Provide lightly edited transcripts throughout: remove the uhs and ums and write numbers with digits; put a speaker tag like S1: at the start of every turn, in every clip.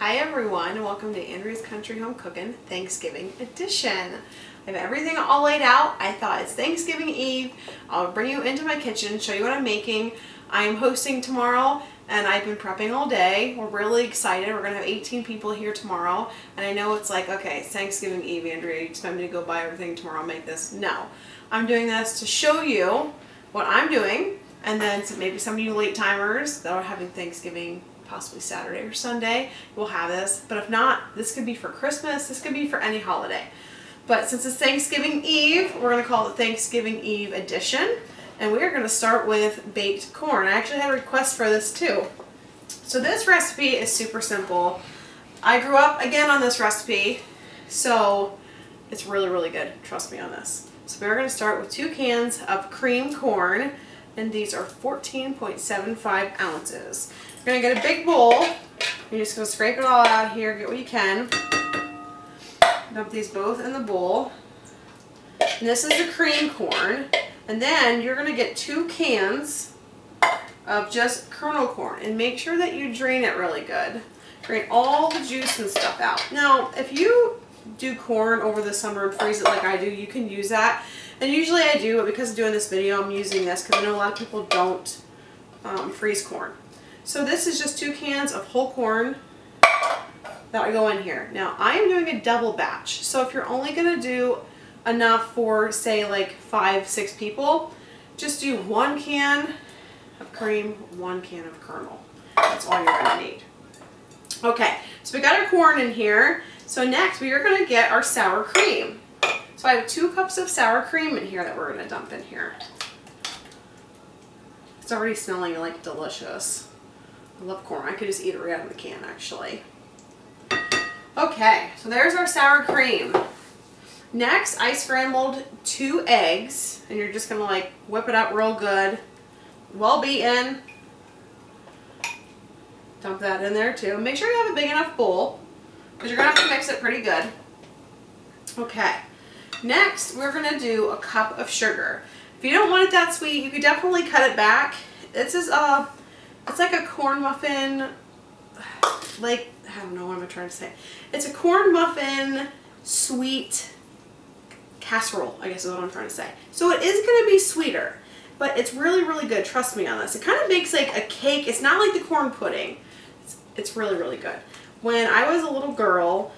S1: Hi everyone, welcome to Andrea's Country Home Cookin' Thanksgiving Edition. I have everything all laid out. I thought it's Thanksgiving Eve. I'll bring you into my kitchen, show you what I'm making. I am hosting tomorrow and I've been prepping all day. We're really excited. We're gonna have 18 people here tomorrow. And I know it's like, okay, it's Thanksgiving Eve, Andrea, you expect me to go buy everything tomorrow and make this? No. I'm doing this to show you what I'm doing, and then maybe some of you late timers that are having Thanksgiving possibly Saturday or Sunday will have this, but if not, this could be for Christmas, this could be for any holiday. But since it's Thanksgiving Eve, we're going to call it Thanksgiving Eve edition, and we are going to start with baked corn. I actually had a request for this too. So this recipe is super simple. I grew up again on this recipe, so it's really good. Trust me on this. So we're going to start with 2 cans of cream corn, and these are 14.75 ounces. You're going to get a big bowl. You're just going to scrape it all out here, get what you can. Dump these both in the bowl. And this is the cream corn. And then you're going to get 2 cans of just kernel corn. And make sure that you drain it really good. Drain all the juice and stuff out. Now, if you do corn over the summer and freeze it like I do, you can use that. And usually I do, but because of doing this video, I'm using this because I know a lot of people don't freeze corn. So this is just 2 cans of whole corn that I go in here. Now I am doing a double batch. So if you're only going to do enough for say like 5-6 people, just do 1 can of cream, 1 can of kernel. That's all you're going to need. Okay, so we got our corn in here. So next we are going to get our sour cream. So I have 2 cups of sour cream in here that we're going to dump in here. It's already smelling like delicious. I love corn. I could just eat it right out of the can actually. Okay, so there's our sour cream. Next, I scrambled 2 eggs, and you're just going to like whip it up real good. Well beaten. Dump that in there too. Make sure you have a big enough bowl, because you're going to have to mix it pretty good. Okay. Next, we're going to do a cup of sugar. If you don't want it that sweet, you could definitely cut it back. This is it's like a corn muffin, like, I don't know what I'm trying to say. It's a corn muffin sweet casserole, I guess is what I'm trying to say. So it is going to be sweeter, but it's really good. Trust me on this. It kind of makes like a cake. It's not like the corn pudding. It's really good. When I was a little girl,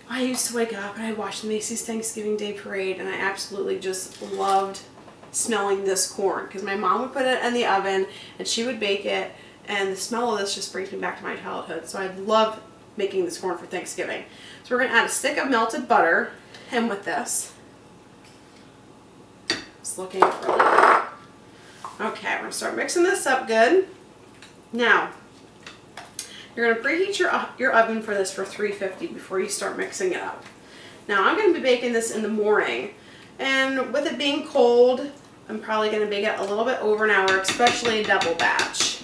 S1: I used to wake up and I'd watch the Macy's Thanksgiving Day Parade, and I absolutely just loved smelling this corn because my mom would put it in the oven and she would bake it, and the smell of this just brings me back to my childhood. So I love making this corn for Thanksgiving. So we're going to add a stick of melted butter in with this. It's looking really good. Okay, we're going to start mixing this up good. Now, you're going to preheat your oven for this for 350 before you start mixing it up. Now, I'm going to be baking this in the morning, and with it being cold, I'm probably going to bake it a little bit over an hour, especially a double batch.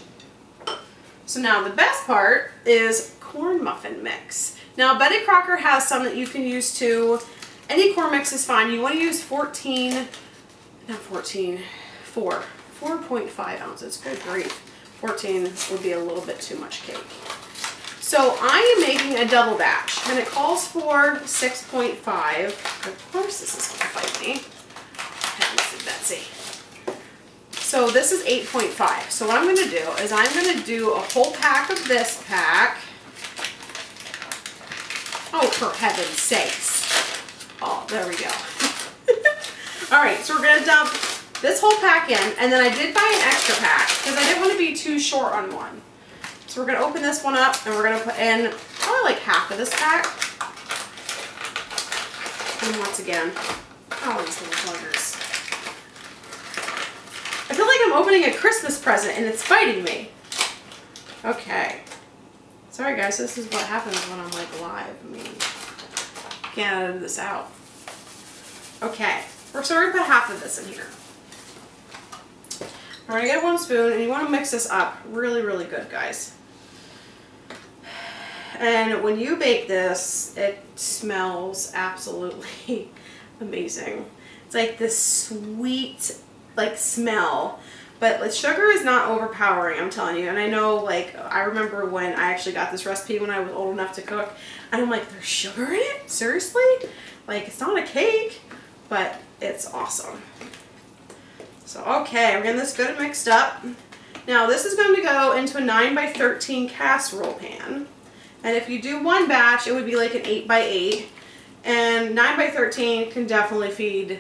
S1: So now the best part is corn muffin mix. Now Betty Crocker has some that you can use too. Any corn mix is fine. You want to use 4.5 ounces. Good grief. 14 would be a little bit too much cake. So I am making a double batch, and it calls for 6.5. Of course this is going to fight me. Heavens, Betsy. So this is 8.5. So what I'm going to do is I'm going to do a whole pack of this pack. Oh, for heaven's sakes. Oh, there we go. Alright, so we're going to dump this whole pack in, and then I did buy an extra pack because I didn't want to be too short on one. So we're going to open this one up, and we're going to put in probably like half of this pack. And once again, oh, these little buggers. I feel like I'm opening a Christmas present and it's fighting me. Okay. Sorry guys, this is what happens when I'm like live. I mean, can't edit this out. Okay, so we're going to put half of this in here. We're going to get 1 spoon, and you want to mix this up really good, guys. And when you bake this, it smells absolutely amazing. It's like this sweet like smell, But sugar is not overpowering, I'm telling you. And I know, like, I remember when I actually got this recipe when I was old enough to cook, and I'm like, there's sugar in it? Seriously? Like, it's not a cake, but it's awesome. So, okay, we're getting this good and mixed up. Now, this is going to go into a 9x13 casserole pan. And if you do one batch, it would be like an 8x8. And 9x13 can definitely feed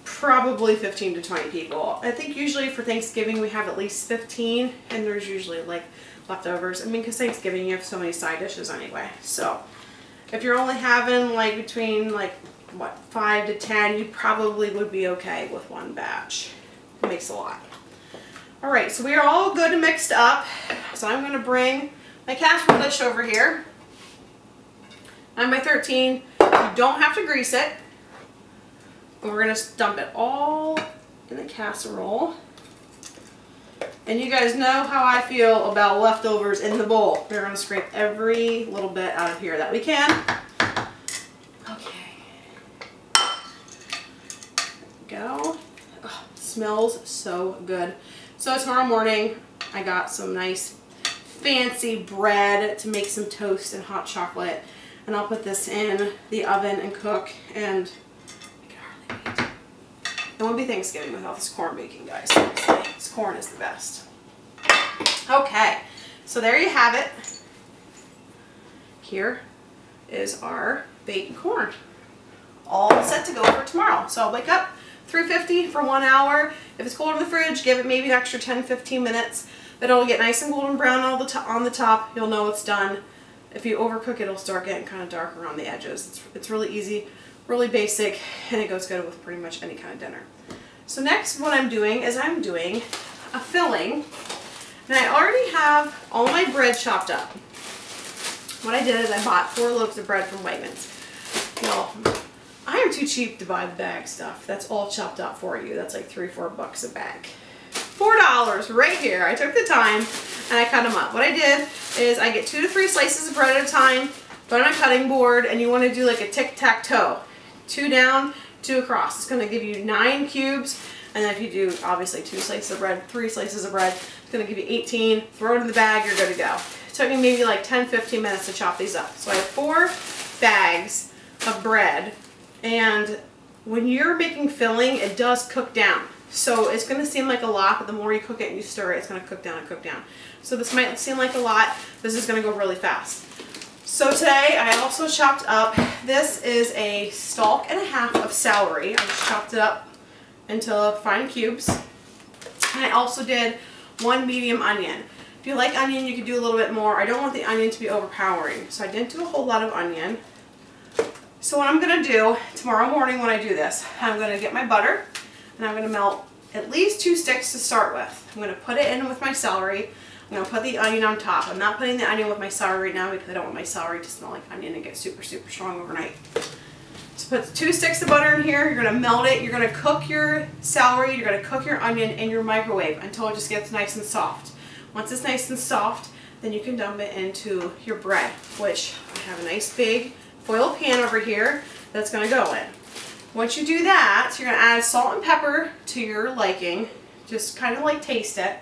S1: probably 15 to 20 people. I think usually for Thanksgiving we have at least 15, and there's usually like leftovers. I mean, because Thanksgiving you have so many side dishes anyway. So if you're only having like between like what, 5 to 10, you probably would be okay with one batch. It makes a lot. Alright, so we are all good and mixed up. So I'm going to bring my casserole dish over here. 9x13. You don't have to grease it. And we're going to dump it all in the casserole. And you guys know how I feel about leftovers in the bowl. We're going to scrape every little bit out of here that we can. Okay. There we go. Oh, it smells so good. So tomorrow morning I got some nice fancy bread to make some toast and hot chocolate. And I'll put this in the oven and cook, and I can hardly wait. It won't be Thanksgiving without this corn baking, guys. This corn is the best. Okay, so there you have it. Here is our baked corn. All set to go for tomorrow. So I'll wake up 350 for 1 hour. If it's cold in the fridge, give it maybe an extra 10-15 minutes. But it'll get nice and golden brown on the top. You'll know it's done. If you overcook it, it'll start getting kind of dark around the edges. It's really easy, really basic, and it goes good with pretty much any kind of dinner. So next what I'm doing is I'm doing a filling. And I already have all my bread chopped up. What I did is I bought 4 loaves of bread from Wegmans. Well, I am too cheap to buy the bag stuff. That's all chopped up for you. That's like $3 or $4 a bag. $4 right here. I took the time and I cut them up. What I did is I get 2 to 3 slices of bread at a time, put on a cutting board, and you want to do like a tic-tac-toe. 2 down, 2 across. It's going to give you 9 cubes, and then if you do obviously 2 slices of bread, 3 slices of bread, it's going to give you 18. Throw it in the bag, you're good to go. It took me maybe like 10-15 minutes to chop these up. So I have 4 bags of bread, and when you're making filling, it does cook down. So it's going to seem like a lot, but the more you cook it and you stir it, it's going to cook down and cook down. So this might seem like a lot. This is going to go really fast. So today I also chopped up, this is a stalk and a half of celery. I just chopped it up into fine cubes. And I also did 1 medium onion. If you like onion, you could do a little bit more. I don't want the onion to be overpowering, so I didn't do a whole lot of onion. So what I'm going to do tomorrow morning when I do this, I'm going to get my butter. And I'm going to melt at least 2 sticks to start with. I'm going to put it in with my celery. I'm going to put the onion on top. I'm not putting the onion with my celery right now because I don't want my celery to smell like onion and get super, super strong overnight. So put 2 sticks of butter in here. You're going to melt it. You're going to cook your celery. You're going to cook your onion in your microwave until it just gets nice and soft. Once it's nice and soft, then you can dump it into your bread, which I have a nice big foil pan over here that's going to go in. Once you do that, you're going to add salt and pepper to your liking. Just kind of like taste it.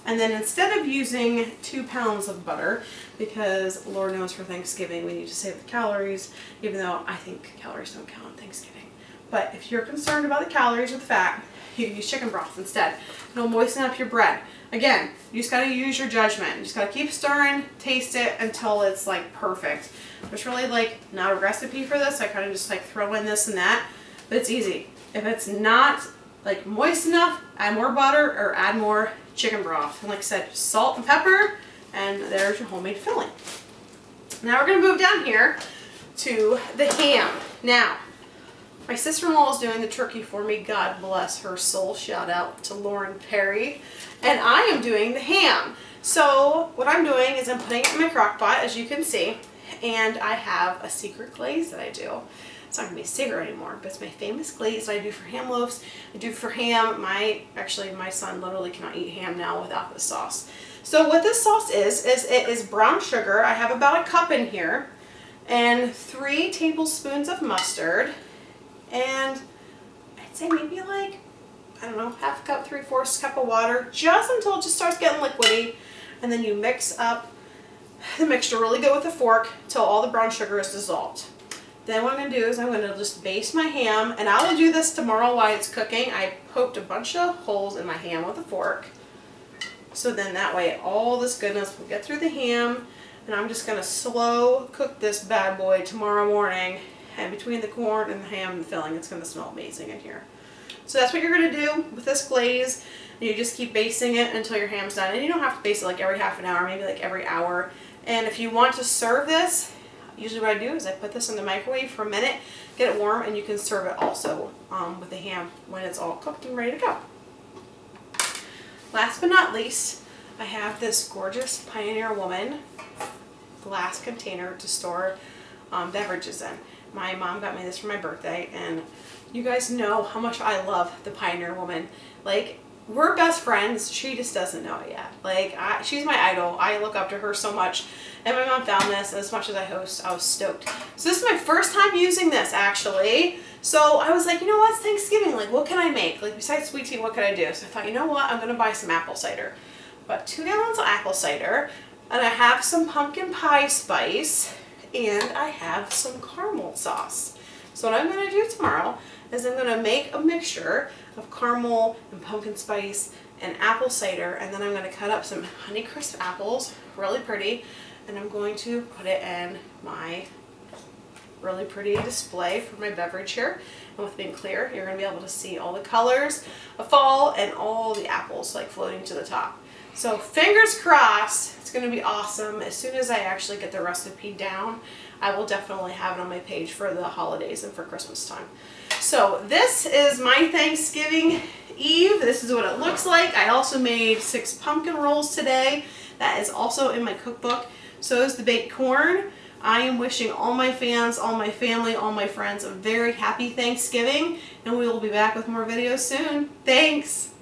S1: And then instead of using 2 pounds of butter, because Lord knows for Thanksgiving we need to save the calories, even though I think calories don't count on Thanksgiving. But if you're concerned about the calories or the fat, you can use chicken broth instead. It'll moisten up your bread. Again, you just got to use your judgment. You just got to keep stirring, taste it until it's like perfect. There's really like not a recipe for this. I kind of just like throw in this and that. But it's easy. If it's not like moist enough, add more butter or add more chicken broth. And like I said, just salt and pepper, and there's your homemade filling. Now we're going to move down here to the ham. Now, my sister-in-law is doing the turkey for me. God bless her soul. Shout out to Lauren Perry. And I am doing the ham. So what I'm doing is I'm putting it in my crock pot, as you can see. And I have a secret glaze that I do. It's not going to be a secret anymore, but it's my famous glaze that I do for ham loaves. I do for ham. Actually, my son literally cannot eat ham now without this sauce. So what this sauce is it is brown sugar. I have about a cup in here, and 3 tablespoons of mustard, and I'd say maybe like, I don't know, half a cup, 3/4 cup of water, just until it just starts getting liquidy. And then you mix up the mixture really good with a fork till all the brown sugar is dissolved. Then what I'm going to do is I'm going to just baste my ham, and I will do this tomorrow while it's cooking. I poked a bunch of holes in my ham with a fork, so then that way all this goodness will get through the ham. And I'm just going to slow cook this bad boy tomorrow morning, and between the corn and the ham and the filling, it's going to smell amazing in here. So that's what you're going to do with this glaze. And you just keep basting it until your ham's done. And you don't have to baste it like every half an hour, maybe like every hour. And if you want to serve this, usually what I do is I put this in the microwave for a minute, get it warm, and you can serve it also with the ham when it's all cooked and ready to go. Last but not least, I have this gorgeous Pioneer Woman glass container to store beverages in. My mom got me this for my birthday, and you guys know how much I love the Pioneer Woman. Like, we're best friends. She just doesn't know it yet. Like, she's my idol. I look up to her so much. And my mom found this, and as much as I host, I was stoked. So this is my first time using this, actually. So I was like, you know what, it's Thanksgiving. Like, what can I make? Like, besides sweet tea, what can I do? So I thought, you know what, I'm going to buy some apple cider. But 2 gallons of apple cider, and I have some pumpkin pie spice, and I have some caramel sauce. So what I'm going to do tomorrow is I'm going to make a mixture of caramel and pumpkin spice and apple cider, and then I'm going to cut up some Honeycrisp apples, really pretty, and I'm going to put it in my really pretty display for my beverage here. And with being clear, you're going to be able to see all the colors of fall and all the apples like floating to the top. So fingers crossed, it's going to be awesome. As soon as I actually get the recipe down, I will definitely have it on my page for the holidays and for Christmas time. So this is my Thanksgiving Eve. This is what it looks like. I also made 6 pumpkin rolls today. That is also in my cookbook. So is the baked corn. I am wishing all my fans, all my family, all my friends a very happy Thanksgiving, and we will be back with more videos soon. Thanks!